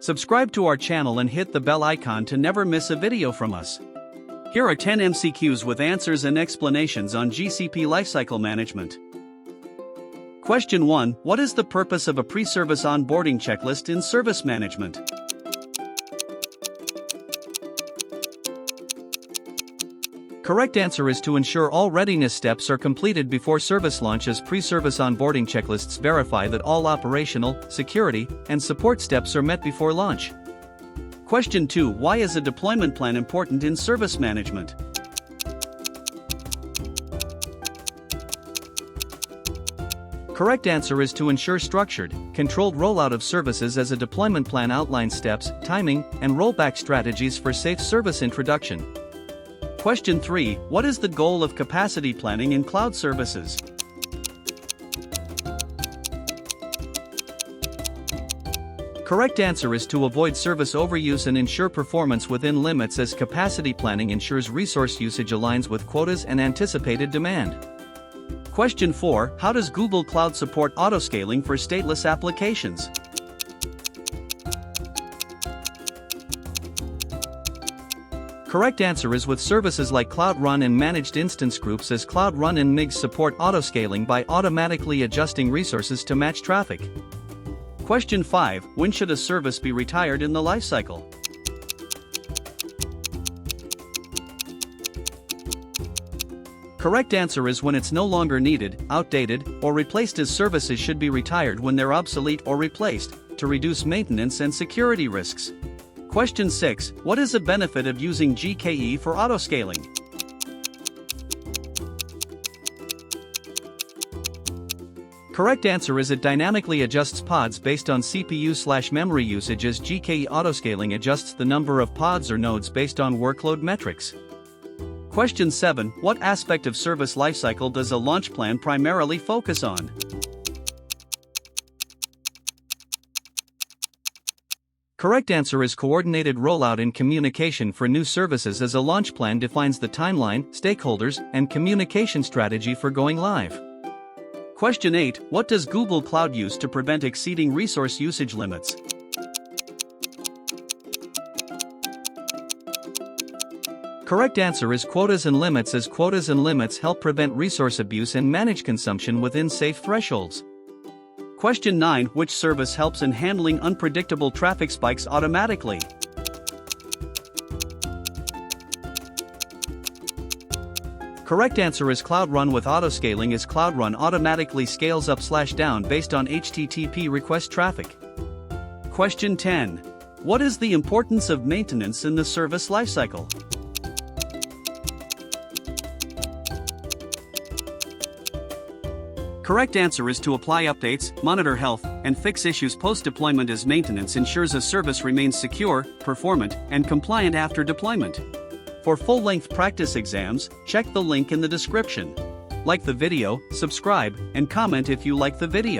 Subscribe to our channel and hit the bell icon to never miss a video from us. Here are 10 MCQs with answers and explanations on GCP Lifecycle Management. Question 1. What is the purpose of a pre-service onboarding checklist in service management? Correct answer is to ensure all readiness steps are completed before service launch, as pre-service onboarding checklists verify that all operational, security, and support steps are met before launch. Question 2. Why is a deployment plan important in service management? Correct answer is to ensure structured, controlled rollout of services, as a deployment plan outlines steps, timing, and rollback strategies for safe service introduction. Question 3. What is the goal of capacity planning in cloud services? Correct answer is to avoid service overuse and ensure performance within limits, as capacity planning ensures resource usage aligns with quotas and anticipated demand. Question 4. How does Google Cloud support autoscaling for stateless applications? Correct answer is with services like Cloud Run and Managed Instance Groups, as Cloud Run and MIGs support autoscaling by automatically adjusting resources to match traffic. Question 5. When should a service be retired in the lifecycle? Correct answer is when it's no longer needed, outdated, or replaced, as services should be retired when they're obsolete or replaced, to reduce maintenance and security risks. Question 6. What is the benefit of using GKE for autoscaling? Correct answer is it dynamically adjusts pods based on CPU/memory usage, as GKE autoscaling adjusts the number of pods or nodes based on workload metrics. Question 7. What aspect of service lifecycle does a launch plan primarily focus on? Correct answer is coordinated rollout and communication for new services, as a launch plan defines the timeline, stakeholders, and communication strategy for going live. Question 8. What does Google Cloud use to prevent exceeding resource usage limits? Correct answer is quotas and limits, as quotas and limits help prevent resource abuse and manage consumption within safe thresholds. Question 9. Which service helps in handling unpredictable traffic spikes automatically? Correct answer is Cloud Run with autoscaling, as Cloud Run automatically scales up/down based on HTTP request traffic. Question 10. What is the importance of maintenance in the service lifecycle? Correct answer is to apply updates, monitor health, and fix issues post-deployment, as maintenance ensures a service remains secure, performant, and compliant after deployment. For full-length practice exams, check the link in the description. Like the video, subscribe, and comment if you like the video.